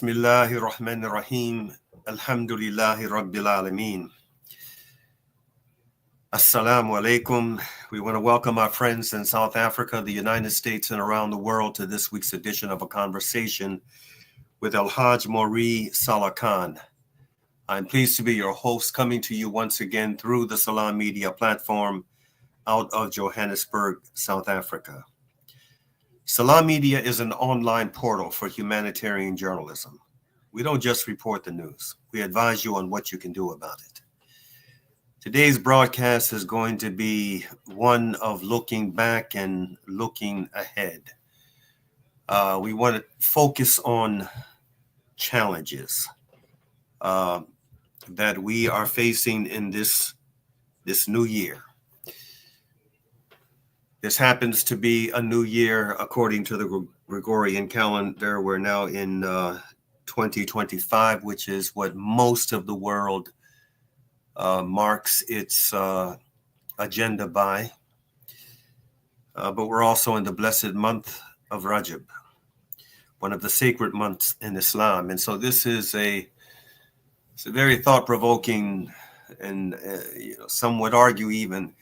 Bismillahir Rahmanir Rahim. Alhamdulillahi Rabbil Alameen. Assalamu alaikum. We want to welcome our friends in South Africa, the United States, and around the world to this week's edition of A Conversation with El-Hajj Mauri Saalakhan. I'm pleased to be your host, coming to you once again through the Salam Media platform out of Johannesburg, South Africa. Salam Media is an online portal for humanitarian journalism. We don't just report the news. We advise you on what you can do about it. Today's broadcast is going to be one of looking back and looking ahead. We want to focus on challenges that we are facing in this new year. This happens to be a new year according to the Gregorian calendar. We're now in 2025, which is what most of the world marks its agenda by. But we're also in the blessed month of Rajab, one of the sacred months in Islam. And so this is it's a very thought-provoking and some would argue even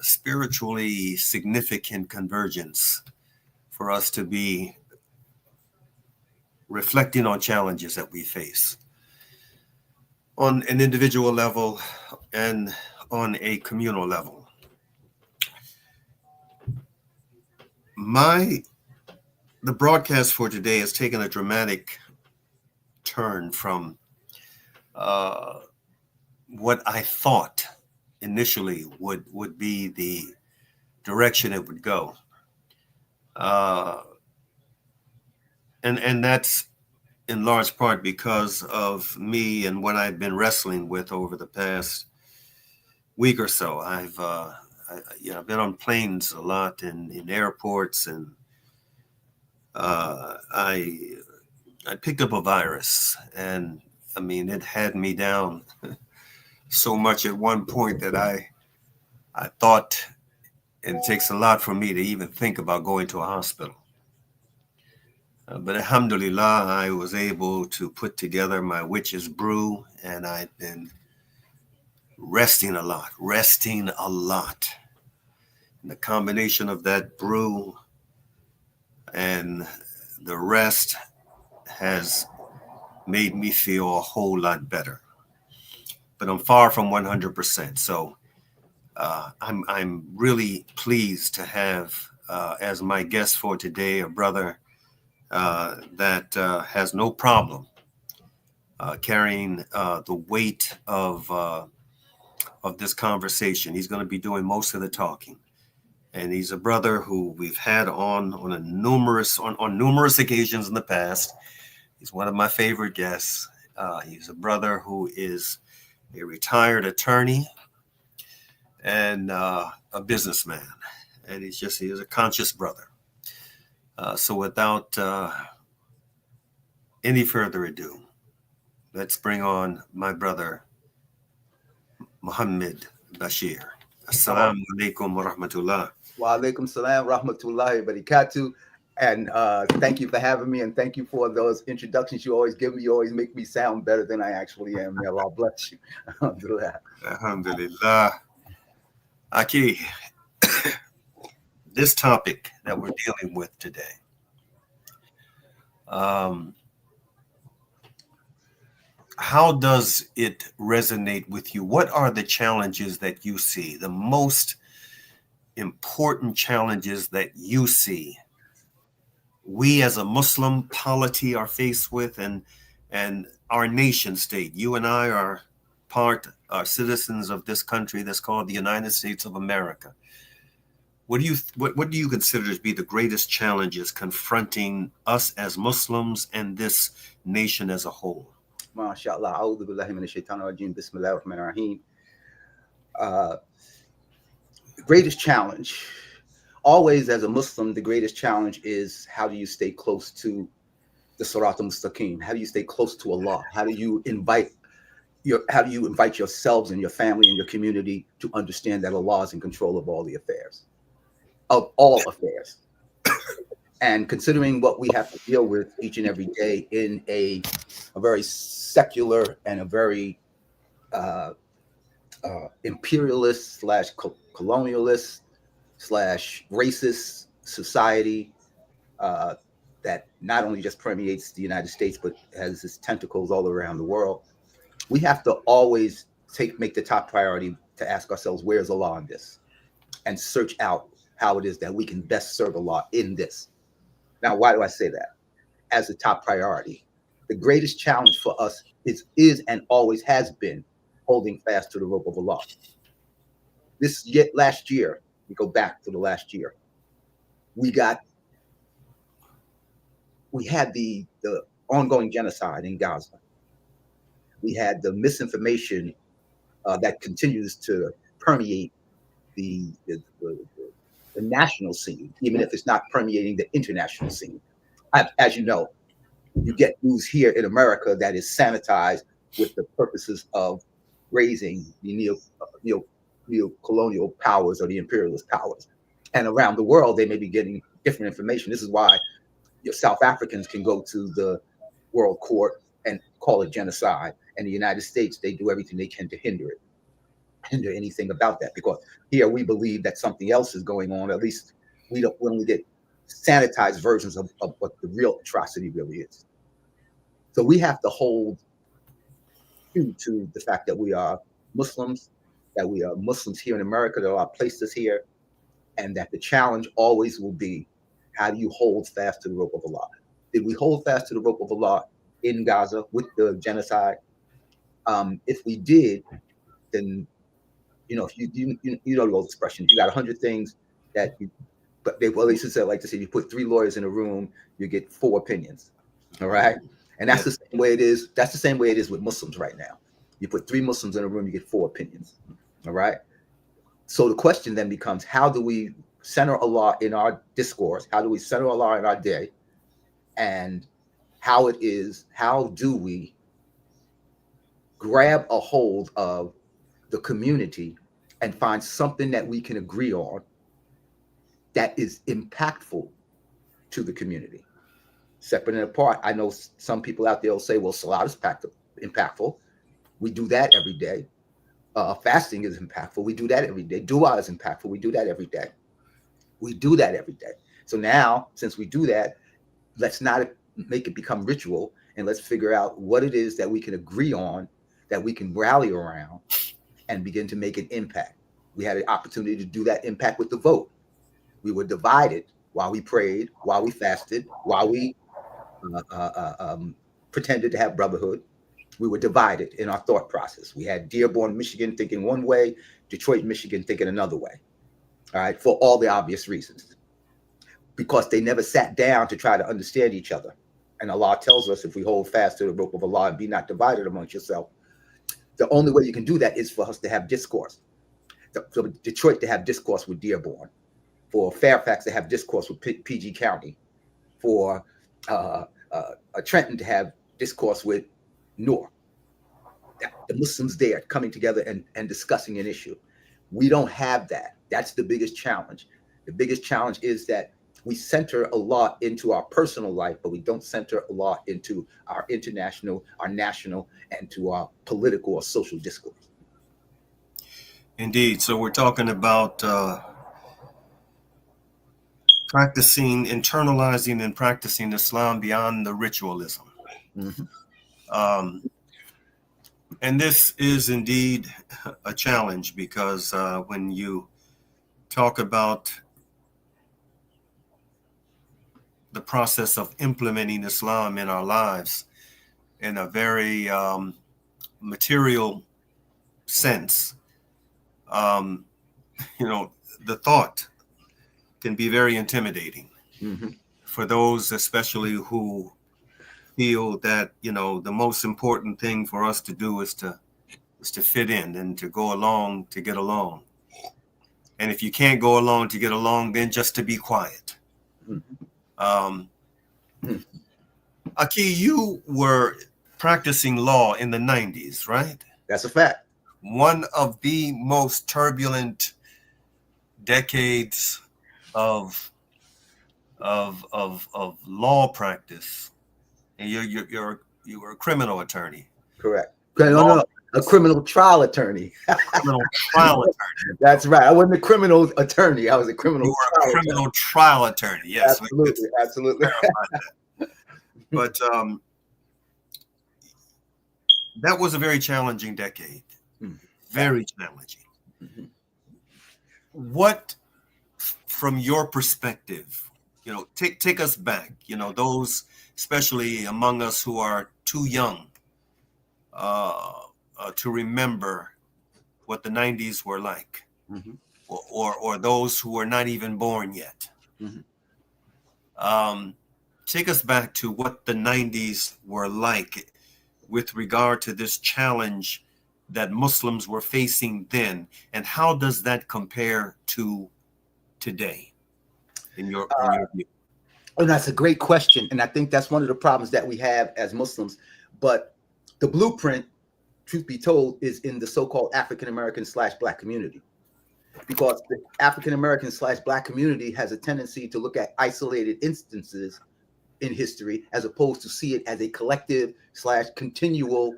spiritually significant convergence for us to be reflecting on challenges that we face on an individual level and on a communal level. The broadcast for today has taken a dramatic turn from what I thought initially would be the direction it would go. And that's in large part because of me and what I've been wrestling with over the past week or so. I've been on planes a lot and in airports, and I picked up a virus, and I mean, it had me down so much at one point that I thought it takes a lot for me to even think about going to a hospital. But alhamdulillah, I was able to put together my witch's brew, and I've been resting a lot. And the combination of that brew and the rest has made me feel a whole lot better. But I'm far from 100%. So I'm really pleased to have as my guest for today a brother that has no problem carrying the weight of this conversation. He's going to be doing most of the talking, and he's a brother who we've had on numerous occasions in the past. He's one of my favorite guests. He's a brother who is a retired attorney and a businessman, and he is a conscious brother. So without any further ado, let's bring on my brother, Muhammad Bashir. Assalamu alaikum wa rahmatullah. Wa alaikum salam wa rahmatullahi wa barakatuh. And thank you for having me, and thank you for those introductions you always give me. You always make me sound better than I actually am. May Allah bless you. Alhamdulillah. Alhamdulillah. Aki, this topic that we're dealing with today, how does it resonate with you? What are the challenges that you see, the most important challenges that you see we as a Muslim polity are faced with, and our nation state? You and I are citizens of this country that's called the United States of America. What do you consider to be the greatest challenges confronting us as Muslims and this nation as a whole? MashaAllah. A'udhu billahi minash shaitanir rajeem. Bismillahir rahmanir rahim. The greatest challenge, always as a Muslim, the greatest challenge is, how do you stay close to the Sirat al-Mustaqim? How do you stay close to Allah? How do you invite yourselves and your family and your community to understand that Allah is in control of all the affairs, of all affairs? And considering what we have to deal with each and every day in a very secular and a very uh, imperialist slash colonialist slash racist society uh, that not only just permeates the United States but has its tentacles all around the world, we have to always make the top priority to ask ourselves, where's Allah in this, and search out how it is that we can best serve Allah in this. Now, why do I say that? As a top priority, the greatest challenge for us is and always has been holding fast to the rope of Allah. Last year, we go back to the last year, we had the ongoing genocide in Gaza. We had the misinformation that continues to permeate the national scene, even if it's not permeating the international scene. As you know, you get news here in America that is sanitized with the purposes of raising the neo-colonial powers or the imperialist powers. And around the world, they may be getting different information. This is why your South Africans can go to the World Court and call it genocide. And the United States, they do everything they can to hinder anything about that. Because here we believe that something else is going on. At least we only get sanitized versions of what the real atrocity really is. So we have to hold true to the fact that we are Muslims, that we are Muslims here in America, that Allah placed us here, and that the challenge always will be, how do you hold fast to the rope of Allah? Did we hold fast to the rope of Allah in Gaza with the genocide? If we did, then, you know, you know the old expression, you got 100 things that you, but they used to say, like to say, you put 3 lawyers in a room, you get 4 opinions. All right. And that's the same way it is. That's the same way it is with Muslims right now. You put 3 Muslims in a room, you get 4 opinions. All right. So the question then becomes, how do we center Allah in our discourse? How do we center Allah in our day? And how do we grab a hold of the community and find something that we can agree on that is impactful to the community? Separate and apart, I know some people out there will say, well, Salat is impactful. We do that every day. Fasting is impactful. We do that every day. Dua is impactful. We do that every day. We do that every day. So now, since we do that, let's not make it become ritual, and let's figure out what it is that we can agree on, that we can rally around and begin to make an impact. We had an opportunity to do that impact with the vote. We were divided while we prayed, while we fasted, while we pretended to have brotherhood. We were divided in our thought process. We had Dearborn, Michigan thinking one way, Detroit, Michigan thinking another way. All right, for all the obvious reasons. Because they never sat down to try to understand each other. And Allah tells us, if we hold fast to the rope of Allah and be not divided amongst yourself, the only way you can do that is for us to have discourse. For Detroit to have discourse with Dearborn, for Fairfax to have discourse with PG County, for Trenton to have discourse with Noor. The Muslims there coming together and discussing an issue. We don't have that. That's the biggest challenge. The biggest challenge is that we center Allah into our personal life, but we don't center Allah into our international, our national, and to our political or social discourse. Indeed. So we're talking about internalizing and practicing Islam beyond the ritualism. Mm-hmm. And this is indeed a challenge, because when you talk about the process of implementing Islam in our lives in a very material sense, you know, the thought can be very intimidating for those, especially who feel that, you know, the most important thing for us to do is to fit in and to go along to get along. And if you can't go along to get along, then just to be quiet. Aki, you were practicing law in the 90s, right? That's a fact. One of the most turbulent decades of of law practice, and you were a criminal attorney. Correct. No, Law no, a criminal trial attorney. criminal trial attorney. That's right. I wasn't a criminal attorney. I was a criminal You were a trial criminal attorney. trial attorney. Yes, we could Absolutely, absolutely. clarify that. But that was a very challenging decade. Mhm. Very challenging. Mhm. What, from your perspective, take us back. Those, especially among us who are too young to remember what the '90s were like, Mhm. or those who were not even born yet. Mhm. Um, Take us back to what the '90s were like with regard to this challenge that Muslims were facing then, and how does that compare to today, in your view? And that's a great question. And I think that's one of the problems that we have as Muslims. But the blueprint, truth be told, is in the so-called African American / Black community. Because the African American / Black community has a tendency to look at isolated instances in history as opposed to see it as a collective / continual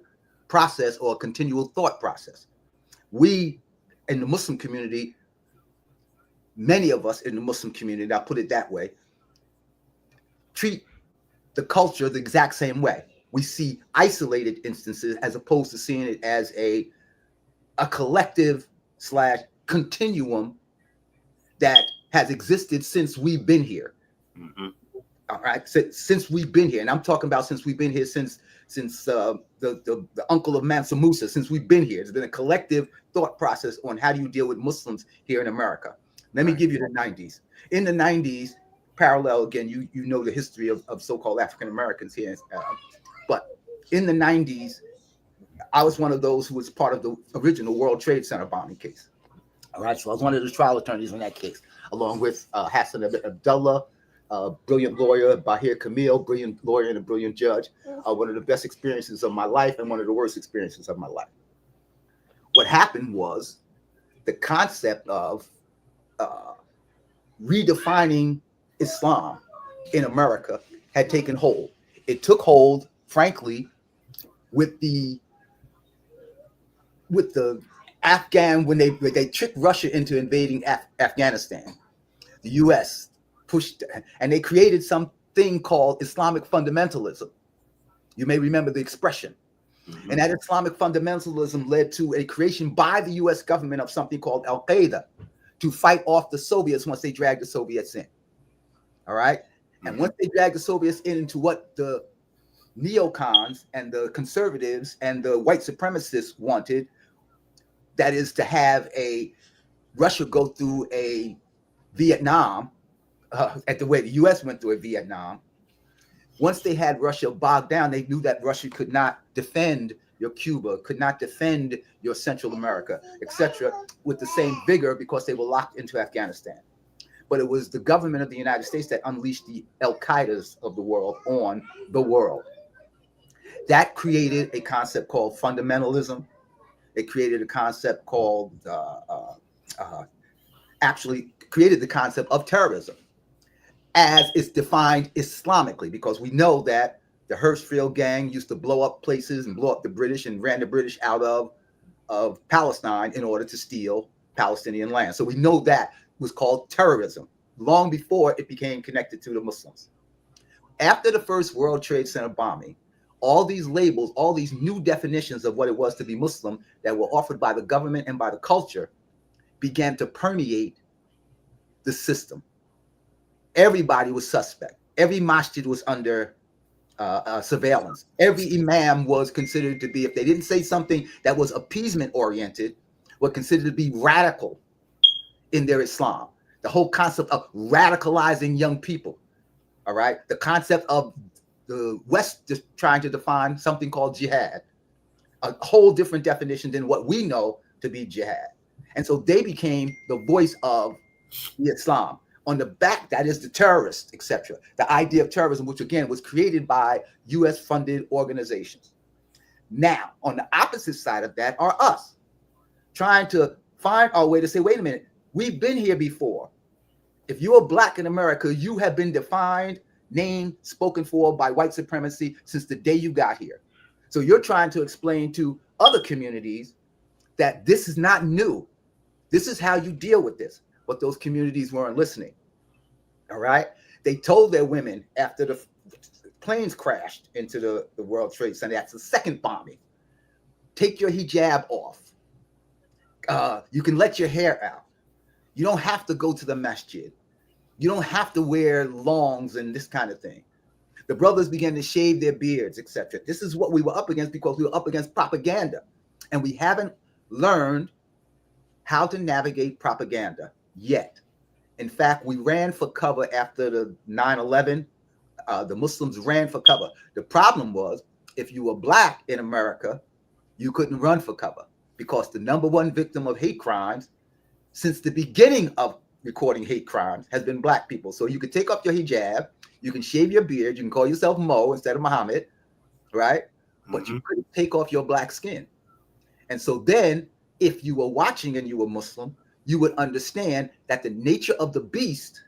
process or a continual thought process. We in the Muslim community, many of us in the Muslim community, I'll put it that way, treat the culture the exact same way. We see isolated instances as opposed to seeing it as a collective / continuum that has existed since we've been here. Mm-hmm. All right, since we've been here, and I'm talking about since we've been here since the uncle of Mansa Musa. Since we've been here, there's been a collective thought process on how do you deal with Muslims here in America. Let me give you the '90s. In the '90s, parallel again, you know the history of so-called African Americans here, but in the '90s, I was one of those who was part of the original World Trade Center bombing case. All right, so I was one of the trial attorneys in that case, along with Hassan Abdullah, brilliant lawyer, Bashir Camille, brilliant lawyer and a brilliant judge. One of the best experiences of my life and one of the worst experiences of my life. What happened was the concept of redefining Islam in America had taken hold. It took hold, frankly, with the Afghan when they tricked Russia into invading Afghanistan. The U.S. pushed, and they created something called Islamic fundamentalism. You may remember the expression. Mm-hmm. And that Islamic fundamentalism led to a creation by the U.S. government of something called Al-Qaeda to fight off the Soviets once they dragged the Soviets in. All right? And Mm-hmm. once they dragged the Soviets into what the neocons and the conservatives and the white supremacists wanted, that is to have Russia go through a Vietnam, at the way the U.S. went through a Vietnam. Once they had Russia bogged down, they knew that Russia could not defend your Cuba, could not defend your Central America, etc., with the same vigor because they were locked into Afghanistan. But it was the government of the United States that unleashed the Al-Qaedas of the world on the world. That created a concept called fundamentalism. It created a concept called, actually created the concept of terrorism as it's defined Islamically, because we know that the Hirschfield gang used to blow up places and blow up the British and ran the British out of Palestine in order to steal Palestinian land. So we know that was called terrorism long before it became connected to the Muslims. After the first World Trade Center bombing, all these labels, all these new definitions of what it was to be Muslim that were offered by the government and by the culture began to permeate the system. Everybody was suspect. Every masjid was under surveillance. Every imam was considered to be, if they didn't say something that was appeasement oriented, were considered to be radical in their Islam. The whole concept of radicalizing young people, all right? The concept of the West just trying to define something called jihad, a whole different definition than what we know to be jihad. And so they became the voice of the Islam. On the back, that is the terrorists, etc. The idea of terrorism, which again was created by U.S.-funded organizations. Now, on the opposite side of that are us, trying to find our way to say, wait a minute, we've been here before. If you are black in America, you have been defined, named, spoken for by white supremacy since the day you got here. So you're trying to explain to other communities that this is not new. This is how you deal with this. But those communities weren't listening. All right. They told their women after the planes crashed into the World Trade Center, that's the second bombing, take your hijab off. You can let your hair out. You don't have to go to the masjid. You don't have to wear longs and this kind of thing. The brothers began to shave their beards, etc. This is what we were up against because we were up against propaganda. And we haven't learned how to navigate propaganda yet. In fact, we ran for cover after the 9/11. The Muslims ran for cover. The problem was, if you were black in America, you couldn't run for cover because the number one victim of hate crimes since the beginning of recording hate crimes has been black people. So you could take off your hijab, you can shave your beard, you can call yourself Mo instead of Muhammad, right? But you couldn't take off your black skin. And so then, if you were watching and you were Muslim, you would understand that the nature of the beast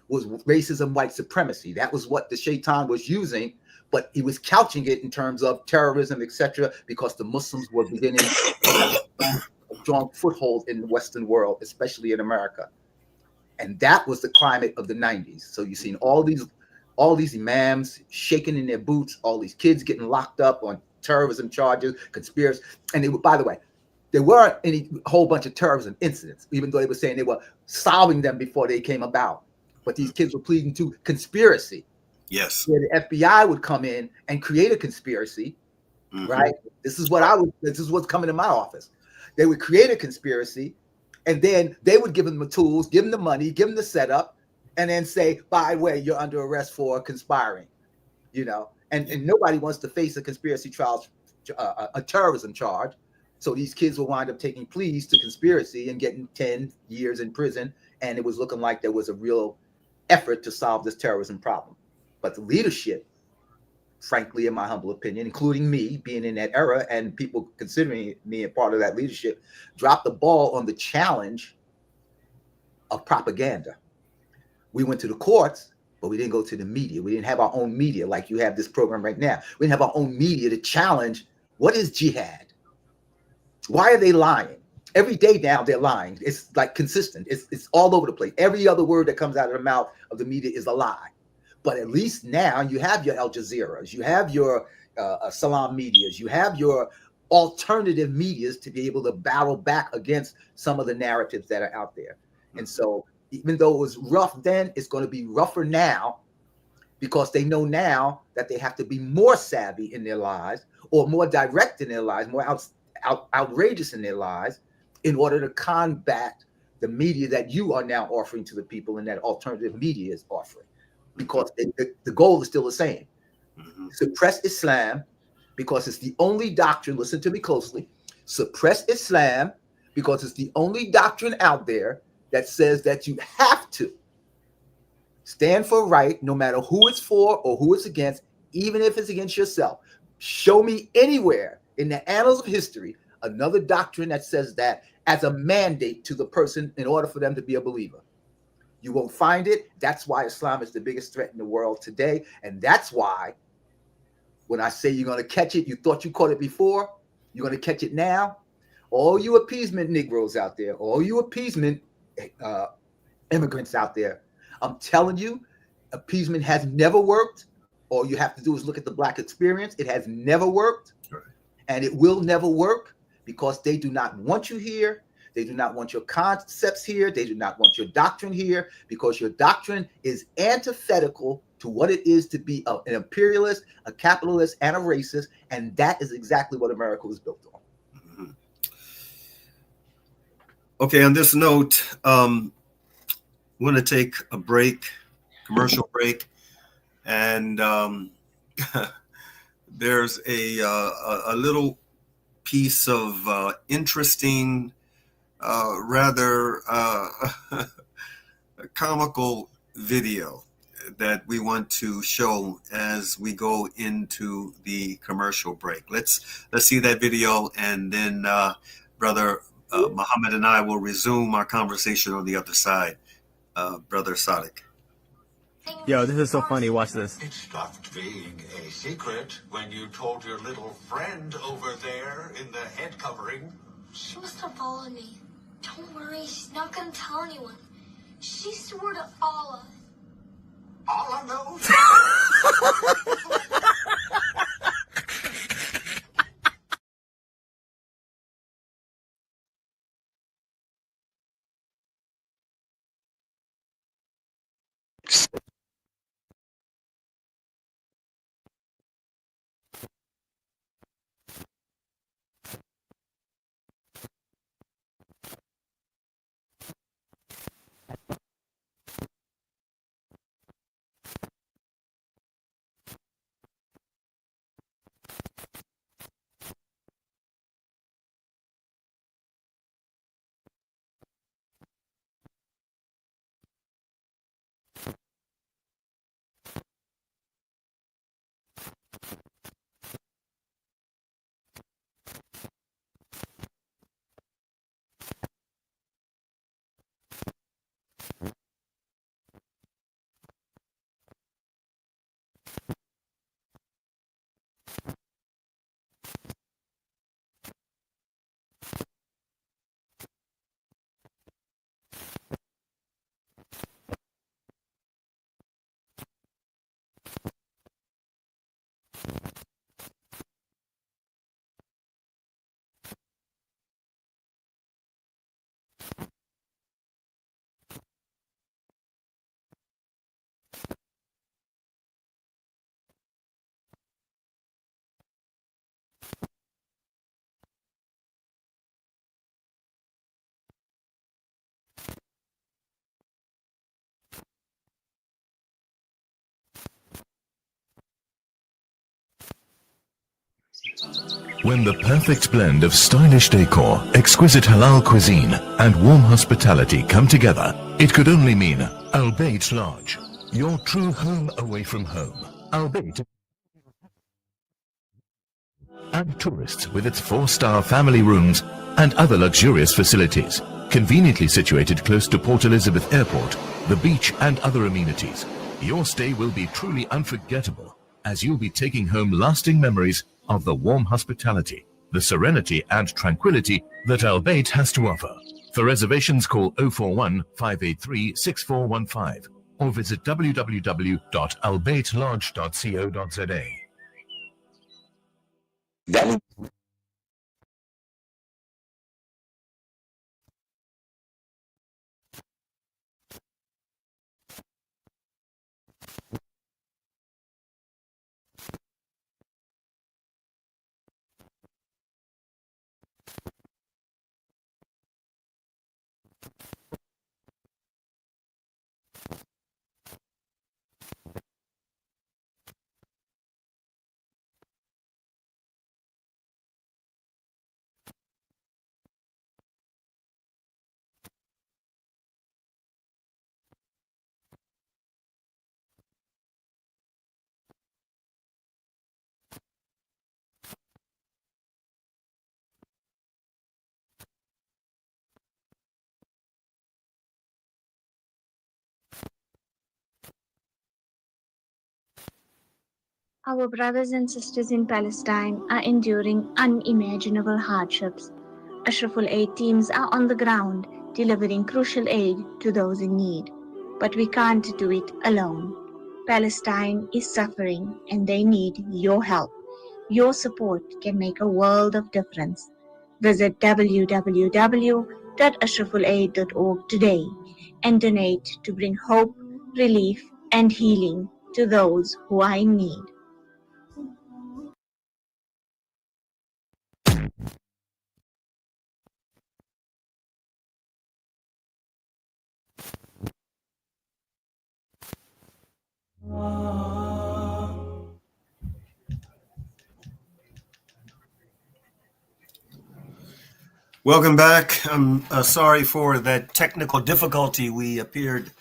was racism, white supremacy. That was what the shaitan was using, but he was couching it in terms of terrorism, etc., because the Muslims were beginning a strong foothold in the Western world, especially in America. And that was the climate of the 90s. So you've seen all these imams shaking in their boots, all these kids getting locked up on terrorism charges, conspiracy. And they were, by the way, there weren't any whole bunch of terrorism incidents, even though they were saying they were solving them before they came about. But these kids were pleading to conspiracy. Yes. Where the FBI would come in and create a conspiracy, right? This is what's coming to my office. They would create a conspiracy, and then they would give them the tools, give them the money, give them the setup, and then say, by the way, you're under arrest for conspiring, and nobody wants to face a conspiracy trial, a terrorism charge. So these kids will wind up taking pleas to conspiracy and getting 10 years in prison. And it was looking like there was a real effort to solve this terrorism problem. But the leadership, frankly, in my humble opinion, including me being in that era and people considering me a part of that leadership, dropped the ball on the challenge of propaganda. We went to the courts, but we didn't go to the media. We didn't have our own media like you have this program right now. We didn't have our own media to challenge what is jihad? Why are they lying? Every day now they're lying. It's like consistent. It's all over the place. Every other word that comes out of the mouth of the media is a lie. But at least now you have your Al Jazeera's, you have your Salam medias, you have your alternative medias to be able to battle back against some of the narratives that are out there. And so even though it was rough then, it's going to be rougher now because they know now that they have to be more savvy in their lives or more direct in their lives, more outrageous in their lives in order to combat the media that you are now offering to the people and that alternative media is offering. Because the goal is still the same. Suppress Islam because it's the only doctrine, listen to me closely, suppress Islam because it's the only doctrine out there that says that you have to stand for right no matter who it's for or who it's against, even if it's against yourself. Show me anywhere in the annals of history another doctrine that says that as a mandate to the person in order for them to be a believer. You won't find it. That's why Islam is the biggest threat in the world today. And that's why when I say you're going to catch it, you thought you caught it before, you're going to catch it now. All you appeasement Negroes out there, all you appeasement immigrants out there, I'm telling you, appeasement has never worked. All you have to do is look at the Black experience. It has never worked. Right. And it will never work because they do not want you here. They do not want your concepts here. They do not want your doctrine here because your doctrine is antithetical to what it is to be an imperialist, a capitalist, and a racist. And that is exactly what America was built on. Okay, on this note, I'm going to take a break, commercial break. And there's a little piece of interesting, rather comical video that we want to show as we go into the commercial break. Let's see that video, and then Brother Muhammad and I will resume our conversation on the other side. Brother Sadiq. Yo, this is so funny. Watch this. It stopped being a secret when you told your little friend over there in the head covering. She must have followed me. Don't worry, she's not gonna tell anyone. She swore to Allah. Allah knows. When the perfect blend of stylish decor, exquisite halal cuisine, and warm hospitality come together, it could only mean Al-Bayt Lodge, your true home away from home. Al-Bayt and tourists with its 4-star family rooms and other luxurious facilities, conveniently situated close to Port Elizabeth Airport, the beach and other amenities. Your stay will be truly unforgettable, as you'll be taking home lasting memories of the warm hospitality, the serenity and tranquility that Al-Bayt has to offer. For reservations, call 041 583 6415 or visit www.albaytlodge.co.za. Our brothers and sisters in Palestine are enduring unimaginable hardships. Ashraful Aid teams are on the ground delivering crucial aid to those in need. But we can't do it alone. Palestine is suffering and they need your help. Your support can make a world of difference. Visit www.ashrafulaid.org today and donate to bring hope, relief, and healing to those who are in need. Welcome back. I'm sorry for that technical difficulty we appeared,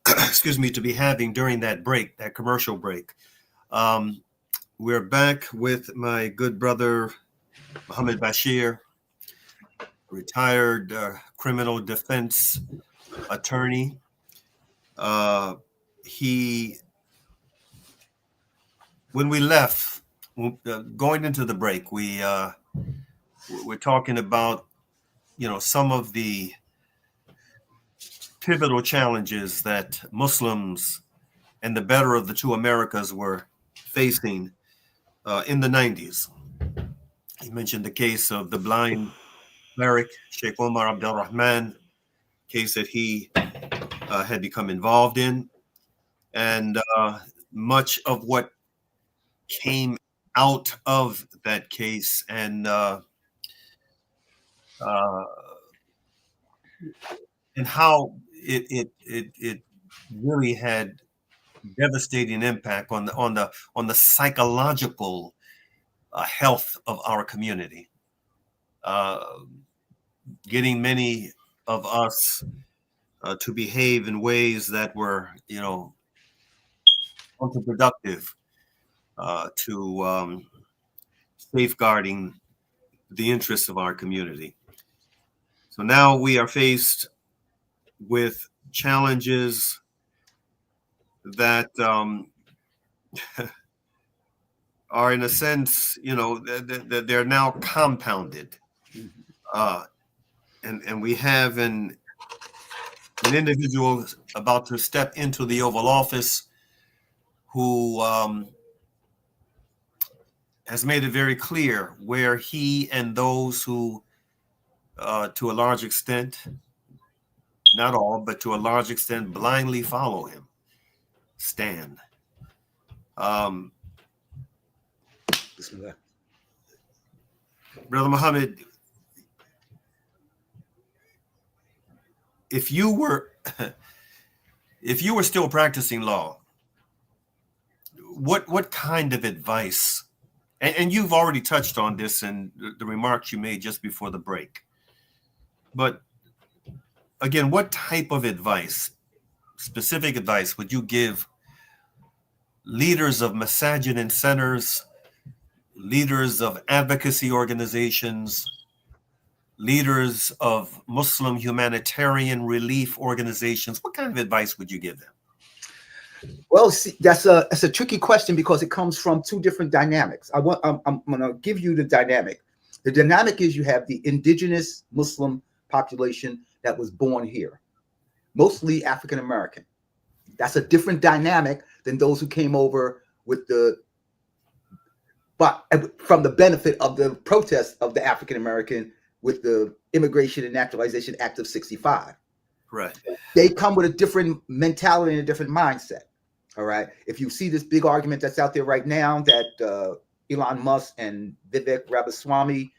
excuse me, to be having during that break, that commercial break. We're back with my good brother, Mohammed Bashir, retired criminal defense attorney, he, when we left, going into the break, we're talking about, some of the pivotal challenges that Muslims and the better of the two Americas were facing in the 90s. He mentioned the case of the blind cleric, Sheikh Omar Abdul Rahman, case that he had become involved in. And much of what came out of that case uh, and how it really had devastating impact on the psychological health of our community, uh, getting many of us to behave in ways that were, counterproductive to safeguarding the interests of our community. So now we are faced with challenges that are, in a sense, that they're now compounded. And we have an individual about to step into the Oval Office who has made it very clear where he and those who, to a large extent, not all, but to a large extent, blindly follow him, stand. Brother Muhammad, if you were still practicing law, what kind of advice, and you've already touched on this in the remarks you made just before the break, but again, what type of advice, specific advice, would you give leaders of masajid and centers, leaders of advocacy organizations, leaders of Muslim humanitarian relief organizations? What kind of advice would you give them? Well, see, that's a tricky question because it comes from two different dynamics. I'm going to give you the dynamic. The dynamic is you have the indigenous Muslim population that was born here, mostly African American. That's a different dynamic than those who came over with from the benefit of the protest of the African American with the Immigration and Naturalization Act of 65. Right. They come with a different mentality and a different mindset. All right. If you see this big argument that's out there right now that Elon Musk and Vivek Ramaswamy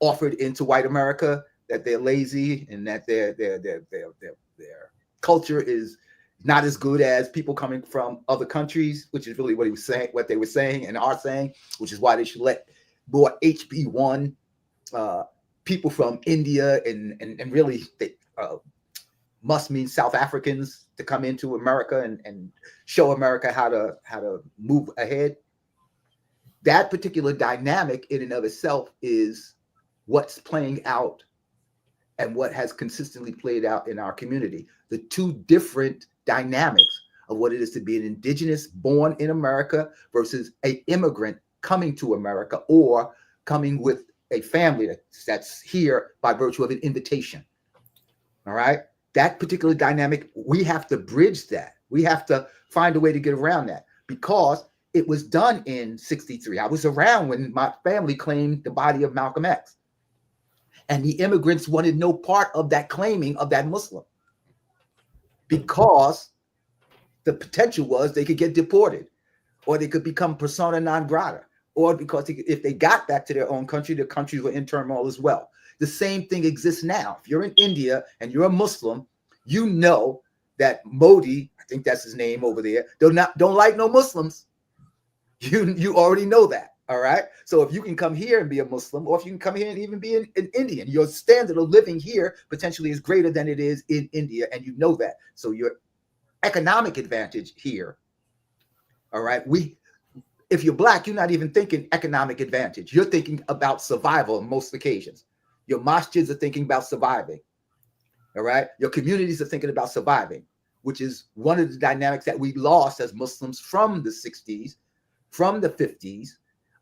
offered into white America, that they're lazy and that their culture is not as good as people coming from other countries, which is really what they were saying and are saying, which is why they should let more HB1 people from India and really must mean South Africans to come into America and show America how to move ahead. That particular dynamic in and of itself is what's playing out and what has consistently played out in our community. The two different dynamics of what it is to be an indigenous born in America versus an immigrant coming to America or coming with a family that's here by virtue of an invitation. All right. That particular dynamic, we have to bridge that. We have to find a way to get around that because it was done in 63. I was around when my family claimed the body of Malcolm X. And the immigrants wanted no part of that claiming of that Muslim because the potential was they could get deported or they could become persona non grata or because if they got back to their own country, the countries were in turmoil as well. The same thing exists now. If you're in India and you're a Muslim, you know that Modi, I think that's his name over there, don't like no Muslims. You already know that. All right. So if you can come here and be a Muslim, or if you can come here and even be an Indian, your standard of living here potentially is greater than it is in India. And you know that. So your economic advantage here. All right. If you're Black, you're not even thinking economic advantage. You're thinking about survival on most occasions. Your masjids are thinking about surviving. All right. Your communities are thinking about surviving. which is one of the dynamics that we lost as Muslims from the 60s, from the 50s,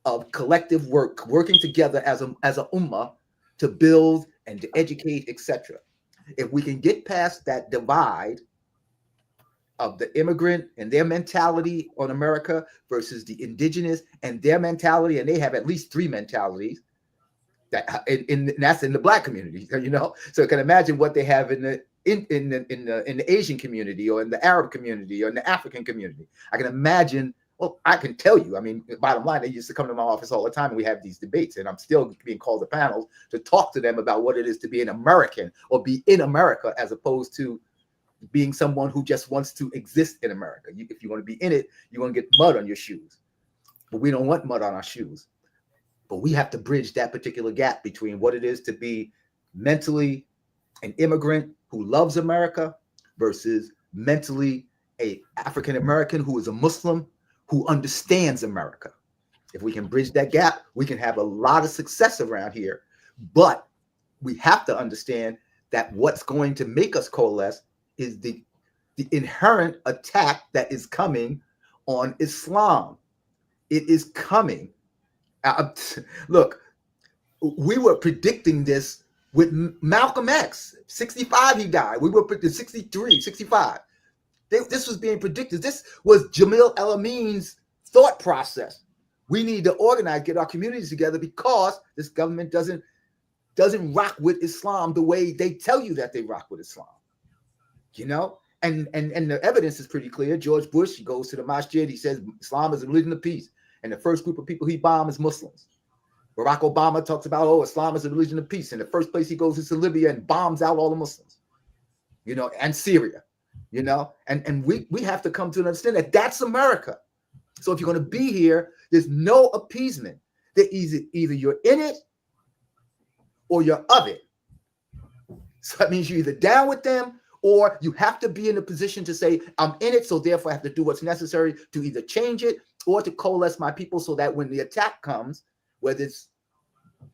of collective work, working together as a ummah to build and to educate, etc. If we can get past that divide of the immigrant and their mentality on America versus the indigenous and their mentality, and they have at least three mentalities, that and that's in the Black community, you know. So you can imagine what they have in the Asian community, or in the Arab community, or in the African community. I can imagine. Well, I can tell you. I mean, bottom line, they used to come to my office all the time, and we have these debates, and I'm still being called to panels to talk to them about what it is to be an American or be in America, as opposed to being someone who just wants to exist in America. If you want to be in it, you're going to get mud on your shoes. But we don't want mud on our shoes. But we have to bridge that particular gap between what it is to be mentally an immigrant who loves America versus mentally an African American who is a Muslim who understands America. If we can bridge that gap, we can have a lot of success around here. But we have to understand that what's going to make us coalesce is the inherent attack that is coming on Islam. It is coming. Look, we were predicting this with Malcolm X. 65 he died. We were predicting 63, 65. This was being predicted. This was Jamil El-Amin's thought process. We need to organize, get our communities together, because this government doesn't rock with Islam the way they tell you that they rock with Islam. You know, and the evidence is pretty clear. George Bush, he goes to the masjid, he says Islam is a religion of peace, and the first group of people he bombed is Muslims. Barack Obama talks about, oh, Islam is a religion of peace, and the first place he goes is to Libya and bombs out all the Muslims, you know, and Syria. You know, and we have to come to understand that that's America. So if you're going to be here, there's no appeasement. That either you're in it or you're of it. So that means you're either down with them, or you have to be in a position to say, I'm in it, so therefore I have to do what's necessary to either change it or to coalesce my people, so that when the attack comes, whether it's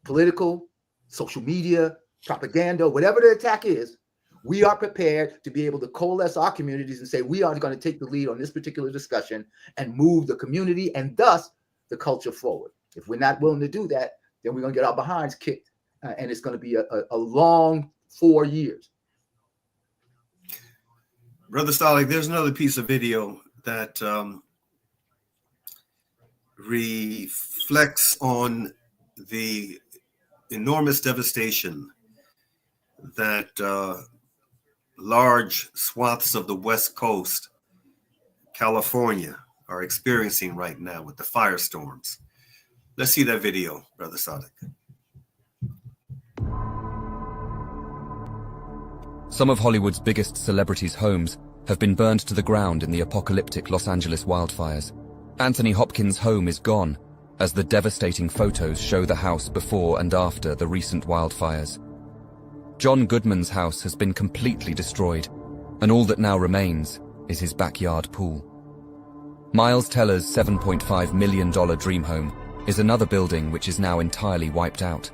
political, social media, propaganda, whatever the attack is, we are prepared to be able to coalesce our communities and say, we are going to take the lead on this particular discussion and move the community and thus the culture forward. If we're not willing to do that, then we're going to get our behinds kicked. And it's going to be a long 4 years. Brother Saalakhan, there's another piece of video that reflects on the enormous devastation that large swaths of the West Coast, California, are experiencing right now with the firestorms. Let's see that video, Brother Saalakhan. Some of Hollywood's biggest celebrities' homes have been burned to the ground in the apocalyptic Los Angeles wildfires. Anthony Hopkins' home is gone, as the devastating photos show the house before and after the recent wildfires. John Goodman's house has been completely destroyed, and all that now remains is his backyard pool. Miles Teller's $7.5 million dream home is another building which is now entirely wiped out.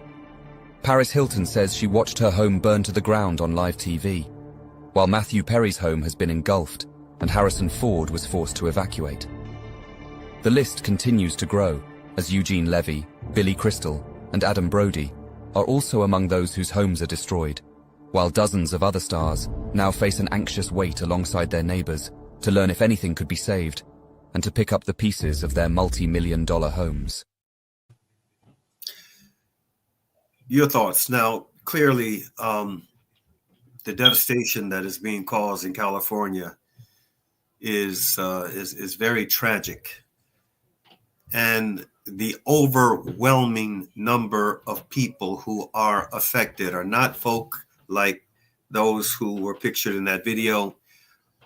Paris Hilton says she watched her home burn to the ground on live TV, while Matthew Perry's home has been engulfed and Harrison Ford was forced to evacuate. The list continues to grow as Eugene Levy, Billy Crystal, and Adam Brody are also among those whose homes are destroyed, while dozens of other stars now face an anxious wait alongside their neighbors to learn if anything could be saved and to pick up the pieces of their multi-million-dollar homes. Your thoughts. Now, clearly, the devastation that is being caused in California is very tragic, and the overwhelming number of people who are affected are not folk like those who were pictured in that video,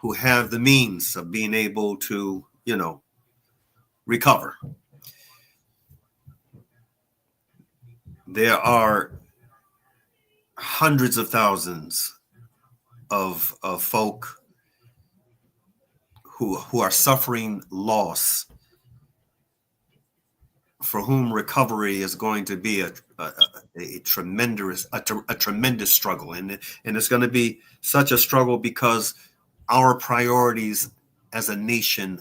who have the means of being able to, recover. There are hundreds of thousands of folk who are suffering loss, for whom recovery is going to be a tremendous struggle, and it's going to be such a struggle because our priorities as a nation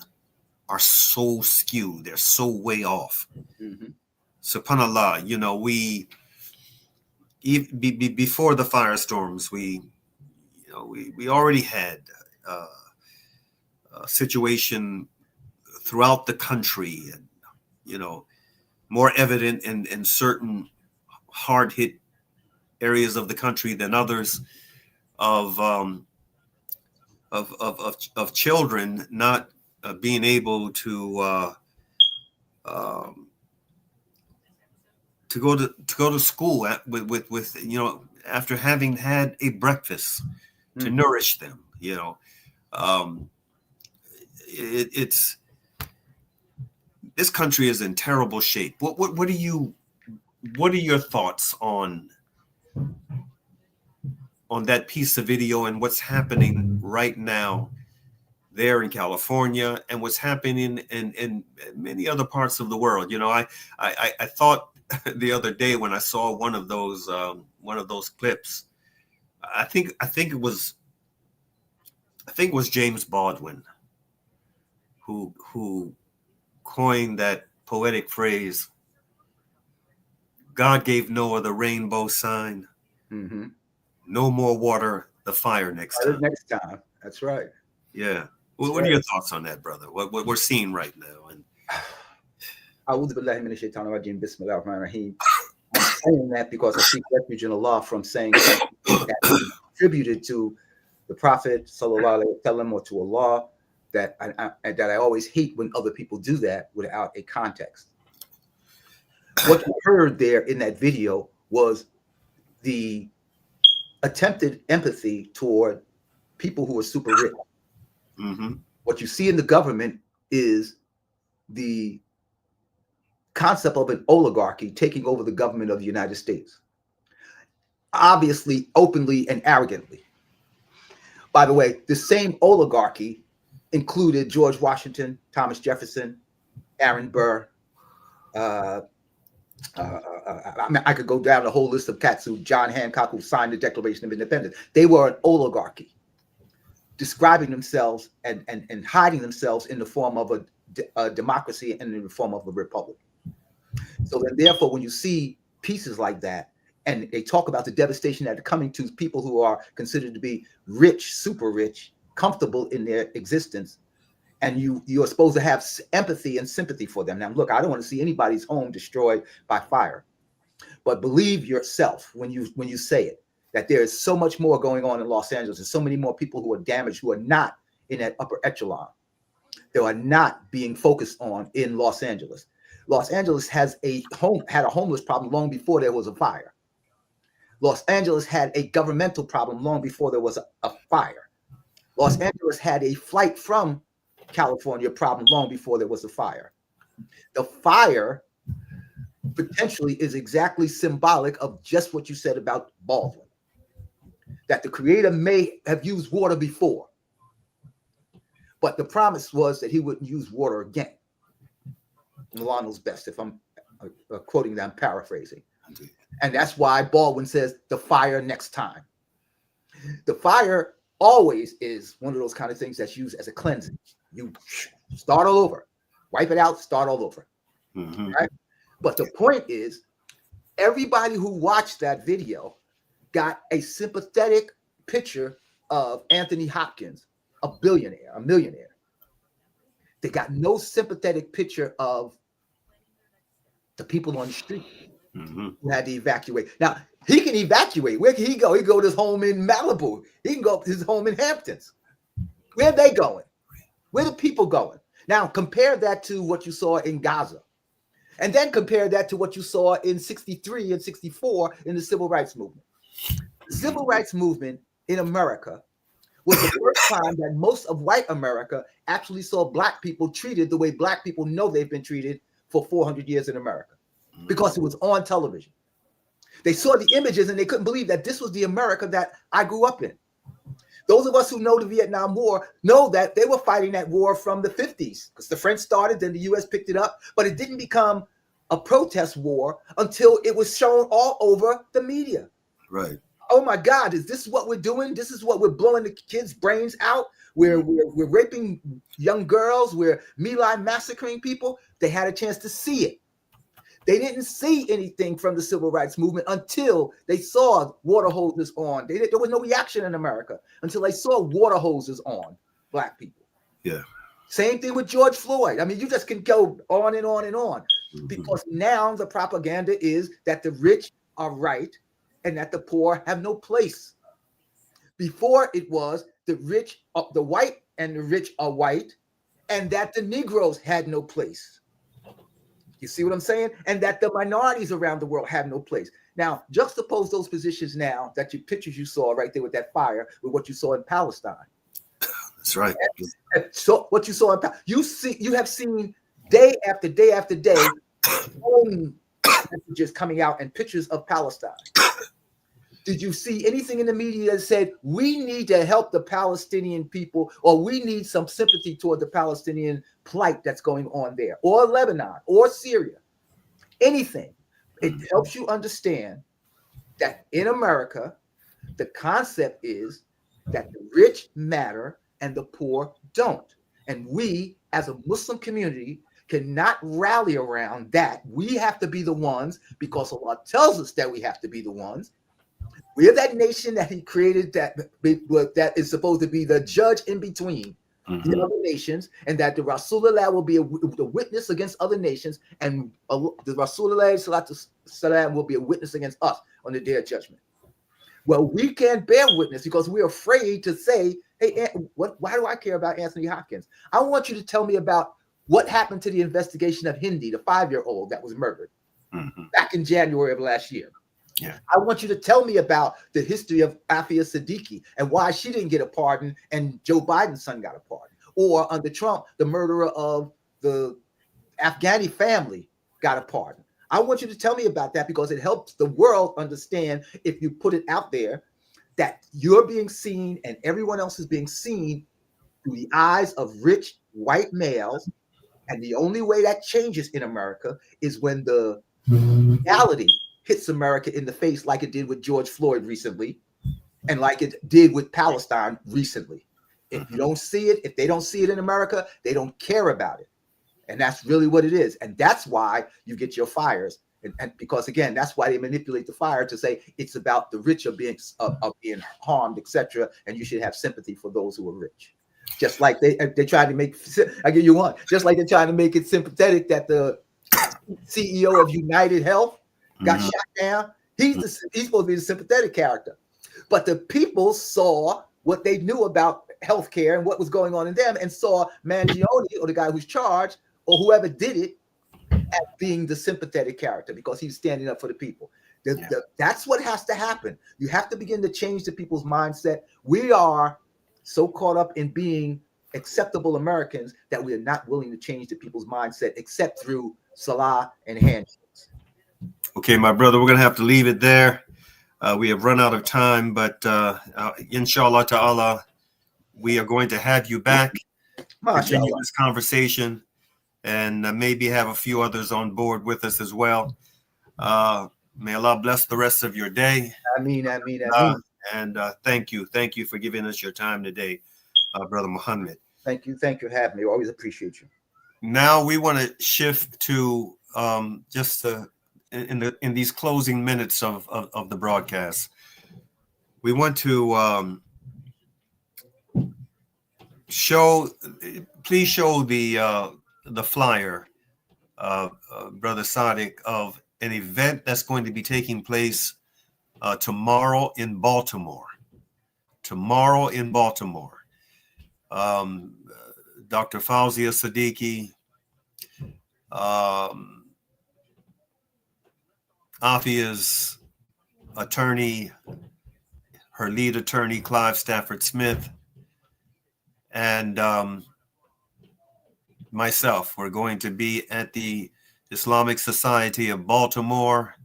are so skewed. They're so way off. Mhm. SubhanAllah, you know, before the firestorms, we already had a situation throughout the country, and you know, more evident in certain hard hit areas of the country than others, of children not being able um, to go to school with you know, after having had a breakfast to nourish them. You know, it's this country is in terrible shape. What are your thoughts on that piece of video and what's happening right now there in California and what's happening in many other parts of the world? You know, I thought the other day when I saw one of those clips, I think it was James Baldwin who coined that poetic phrase, "God gave Noah the rainbow sign. Mm-hmm. No more water, the fire next time." Next time. That's right. Yeah. What are your thoughts on that, brother? What we're seeing right now? And I'm saying that because I seek refuge in Allah from saying something that attributed to the Prophet sallallahu alaihi wasallam or to Allah, that I always hate when other people do that without a context. What you heard there in that video was the attempted empathy toward people who are super rich. mm-hmm. What you see in the government is the concept of an oligarchy taking over the government of the United States, obviously, openly, and arrogantly. By the way, the same oligarchy included George Washington, Thomas Jefferson, Aaron Burr. I mean, I could go down the whole list of cats who, John Hancock, who signed the Declaration of Independence. They were an oligarchy, describing themselves and hiding themselves in the form of a democracy and in the form of a republic. So then, therefore, when you see pieces like that, and they talk about the devastation that are coming to people who are considered to be rich, super rich, comfortable in their existence, and you are supposed to have empathy and sympathy for them. Now, look, I don't want to see anybody's home destroyed by fire, but believe yourself when you say it, that there is so much more going on in Los Angeles. There's so many more people who are damaged, who are not in that upper echelon. They are not being focused on in Los Angeles. Los Angeles had a homeless problem long before there was a fire. Los Angeles had a governmental problem long before there was a fire. Los Angeles had a flight from California problem long before there was a fire. The fire potentially is exactly symbolic of just what you said about Baldwin, that the Creator may have used water before, but the promise was that he wouldn't use water again. Allah knows best if I'm quoting that, I'm paraphrasing. And that's why Baldwin says the fire next time. The fire always is one of those kind of things that's used as a cleansing. You start all over, wipe it out, start all over. Mm-hmm. Right? But the point is, everybody who watched that video got a sympathetic picture of Anthony Hopkins, a billionaire, a millionaire. They got no sympathetic picture of the people on the street who had to evacuate. Now, he can evacuate. Where can he go? He can go to his home in Malibu. He can go to his home in Hamptons. Where are they going? Where are the people going? Now, compare that to what you saw in Gaza. And then compare that to what you saw in 63 and 64 in the Civil Rights Movement. The Civil Rights Movement in America was the first time that most of white America actually saw black people treated the way black people know they've been treated for 400 years in America, because it was on television. They saw the images and they couldn't believe that this was the America that I grew up in. Those of us who know the Vietnam War know that they were fighting that war from the 50s, because the French started, then the US picked it up, but it didn't become a protest war until it was shown all over the media. Right. Oh my God, is this what we're doing? This is what we're blowing the kids' brains out we're raping young girls, we're My Lai massacring people. They had a chance to see it. They didn't see anything from the civil rights movement until they saw water hoses on. There was no reaction in America until they saw water hoses on Black people. Yeah. Same thing with George Floyd. I mean, you just can go on and on and on, because now the propaganda is that the rich are right and that the poor have no place. Before it was the rich, the white and the rich are white, and that the Negroes had no place. You see what I'm saying? And that the minorities around the world have no place. Now, juxtapose those positions now, that your pictures you saw right there with that fire, with what you saw in Palestine. That's right. So what you saw in you have seen day after day after day messages coming out and pictures of Palestine. Did you see anything in the media that said we need to help the Palestinian people, or we need some sympathy toward the Palestinian plight that's going on there, or Lebanon, or Syria? Anything. It helps you understand that in America, the concept is that the rich matter and the poor don't. And we, as a Muslim community, cannot rally around that. We have to be the ones, because Allah tells us that we have to be the ones. We're that nation that he created that is supposed to be the judge in between the other nations, and that the Rasulullah will be the witness against other nations, and the Rasulullah Salatu Salam will be a witness against us on the day of judgment. Well, we can't bear witness because we're afraid to say, hey, why do I care about Anthony Hopkins? I want you to tell me about what happened to the investigation of Hindi, the 5-year-old that was murdered back in January of last year. Yeah. I want you to tell me about the history of Afia Siddiqui and why she didn't get a pardon and Joe Biden's son got a pardon. Or under Trump, the murderer of the Afghani family got a pardon. I want you to tell me about that, because it helps the world understand, if you put it out there, that you're being seen and everyone else is being seen through the eyes of rich white males. And the only way that changes in America is when the reality hits America in the face, like it did with George Floyd recently, and like it did with Palestine recently. If you don't see it, if they don't see it in America, they don't care about it. And that's really what it is. And that's why you get your fires. And because, again, that's why they manipulate the fire to say it's about the rich of being harmed, etc. And you should have sympathy for those who are rich. Just like they tried to make, I give you one, just like they're trying to make it sympathetic that the CEO of United Health got shot down. He's supposed to be the sympathetic character. But the people saw what they knew about healthcare and what was going on in them, and saw Mangione, or the guy who's charged, or whoever did it, as being the sympathetic character, because he's standing up for the people. That's what has to happen. You have to begin to change the people's mindset. We are so caught up in being acceptable Americans that we are not willing to change the people's mindset, except through salah and handshakes. Okay, my brother, we're going to have to leave it there. We have run out of time, but inshallah ta'ala, we are going to have you back, continue this conversation, and maybe have a few others on board with us as well. May Allah bless the rest of your day. Ameen, ameen, ameen. And thank you for giving us your time today, Brother Muhammad. Thank you for having me. Always appreciate you. Now we want to shift to in these closing minutes of the broadcast. We want to please show the flyer, Brother Sadiq, of an event that's going to be taking place tomorrow in Baltimore. Dr. Fauzia Siddiqui, Afia's attorney, her lead attorney, Clive Stafford Smith, and myself. We're going to be at the Islamic Society of Baltimore,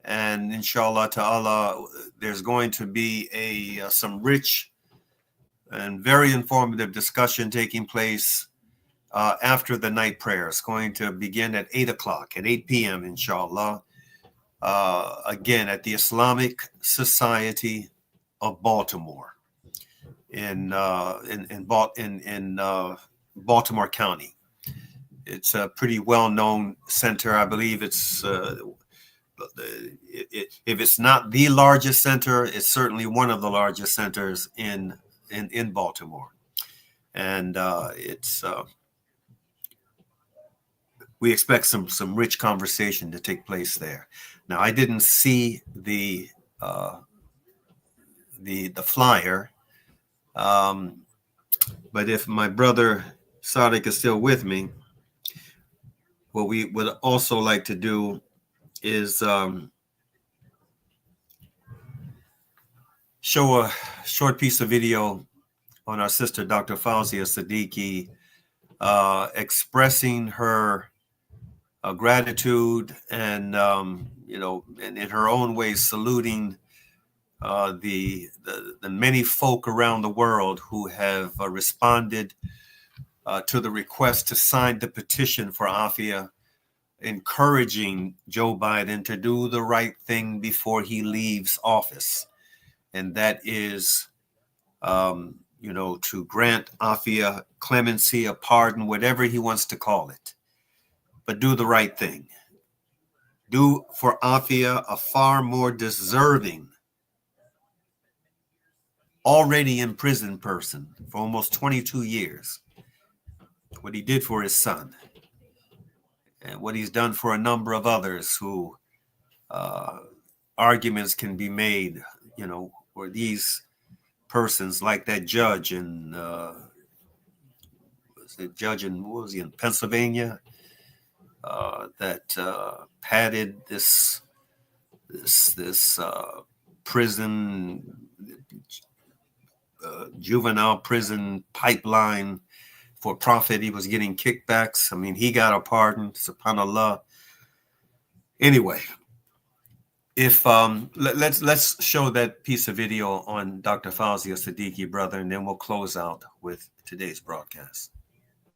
and inshallah ta'ala, there's going to be some rich and very informative discussion taking place after the night prayer. It's going to begin at 8 p.m. inshallah. Again, at the Islamic Society of Baltimore. in Baltimore County. It's a pretty well-known center. I believe it's if it's not the largest center, it's certainly one of the largest centers in Baltimore, and we expect some rich conversation to take place there. Now, I didn't see the flyer, but if my brother Sadiq is still with me, what we would also like to do is show a short piece of video on our sister, Dr. Fauzia Siddiqui, expressing her gratitude and, and in her own way, saluting the many folk around the world who have responded to the request to sign the petition for Afia, encouraging Joe Biden to do the right thing before he leaves office. And that is, to grant Afia clemency, a pardon, whatever he wants to call it. But do the right thing. Do for Afia, a far more deserving, already imprisoned person for almost 22 years, what he did for his son, and what he's done for a number of others who arguments can be made, where these persons like that judge in in Pennsylvania that padded this prison juvenile prison pipeline for profit. He was getting kickbacks. I mean, he got a pardon, subhanallah. Anyway, if let's show that piece of video on Dr. Fauzia Siddiqui, brother, and then we'll close out with today's broadcast.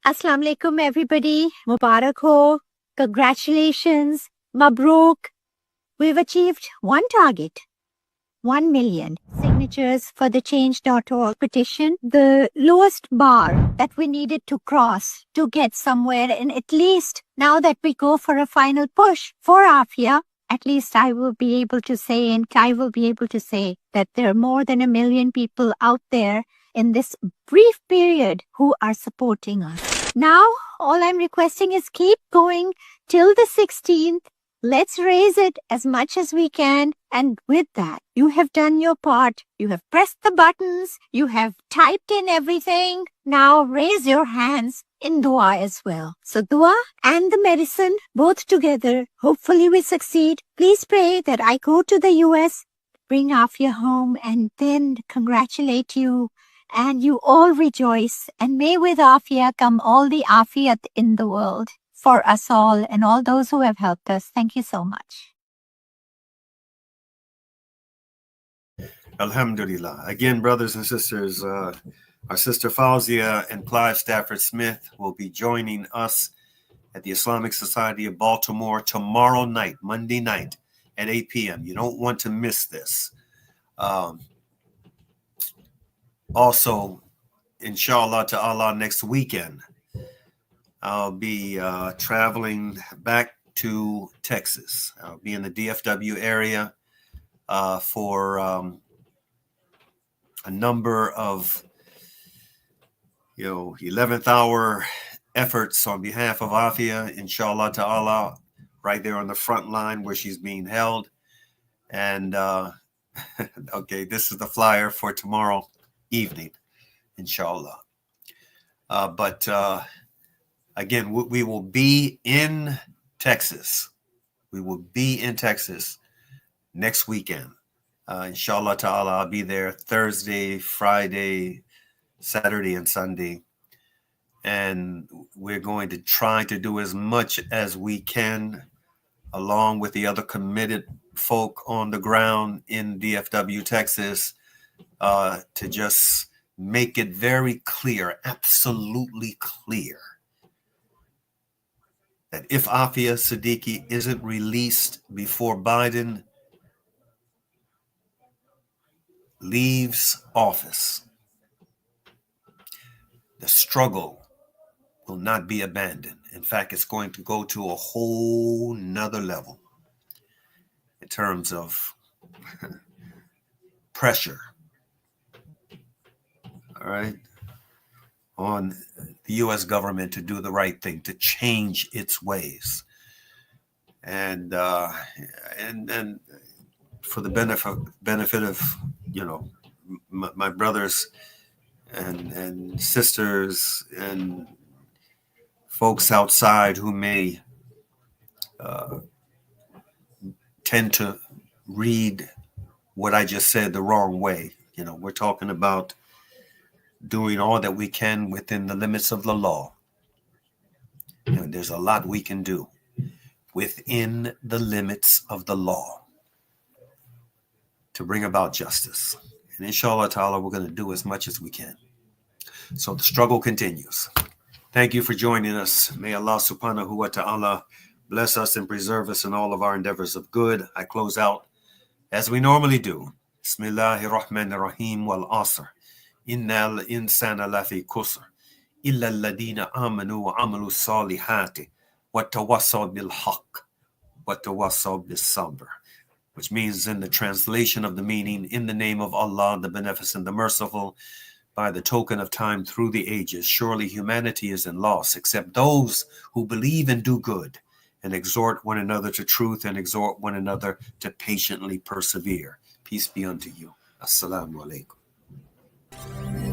Assalamu alaikum, everybody. Mubarak ho. Congratulations. Mabruk. We've achieved one target. 1 million signatures for the change.org petition, the lowest bar that we needed to cross to get somewhere. And at least now that we go for a final push for Afia, at least I will be able to say that there are more than 1 million people out there in this brief period who are supporting us. Now, all I'm requesting is keep going till the 16th. Let's raise it as much as we can. And with that, you have done your part. You have pressed the buttons. You have typed in everything. Now raise your hands in dua as well. So dua and the medicine, both together. Hopefully we succeed. Please pray that I go to the US, bring Afia home, and then congratulate you. And you all rejoice. And may with Afia come all the Afiyat in the world. For us all and all those who have helped us. Thank you so much. Alhamdulillah. Again, brothers and sisters, our sister Fauzia and Clive Stafford Smith will be joining us at the Islamic Society of Baltimore tomorrow night, Monday night at 8 p.m. You don't want to miss this. Also, inshallah ta'ala, next weekend, I'll be traveling back to Texas. I'll be in the DFW area for a number of, 11th hour efforts on behalf of Afia, inshallah ta'ala, right there on the front line where she's being held. And okay, this is the flyer for tomorrow evening, inshallah. But again, we will be in Texas. We will be in Texas next weekend. Inshallah ta'ala, I'll be there Thursday, Friday, Saturday, and Sunday. And we're going to try to do as much as we can, along with the other committed folk on the ground in DFW, Texas, to just make it very clear, absolutely clear, that if Afia Siddiqui isn't released before Biden leaves office, the struggle will not be abandoned. In fact, it's going to go to a whole nother level in terms of pressure, all right, on the U.S. government to do the right thing, to change its ways, and for the benefit of my brothers and sisters and folks outside who may tend to read what I just said the wrong way. We're talking about doing all that we can within the limits of the law. There's a lot we can do within the limits of the law to bring about justice. And inshallah ta'ala, we're going to do as much as we can. So the struggle continues. Thank you for joining us. May Allah subhanahu wa ta'ala bless us and preserve us in all of our endeavors of good. I close out as we normally do. Bismillahir Rahmanir Rahim wal Asr. Innal insana lafi kusr. Illa alladina amanu wa amalu salihati. Wa tawassaw bil haqq. Wa tawassaw bis sabr. Which means, in the translation of the meaning, in the name of Allah, the Beneficent, the Merciful, by the token of time through the ages, surely humanity is in loss, except those who believe and do good, and exhort one another to truth, and exhort one another to patiently persevere. Peace be unto you. Assalamu alaikum.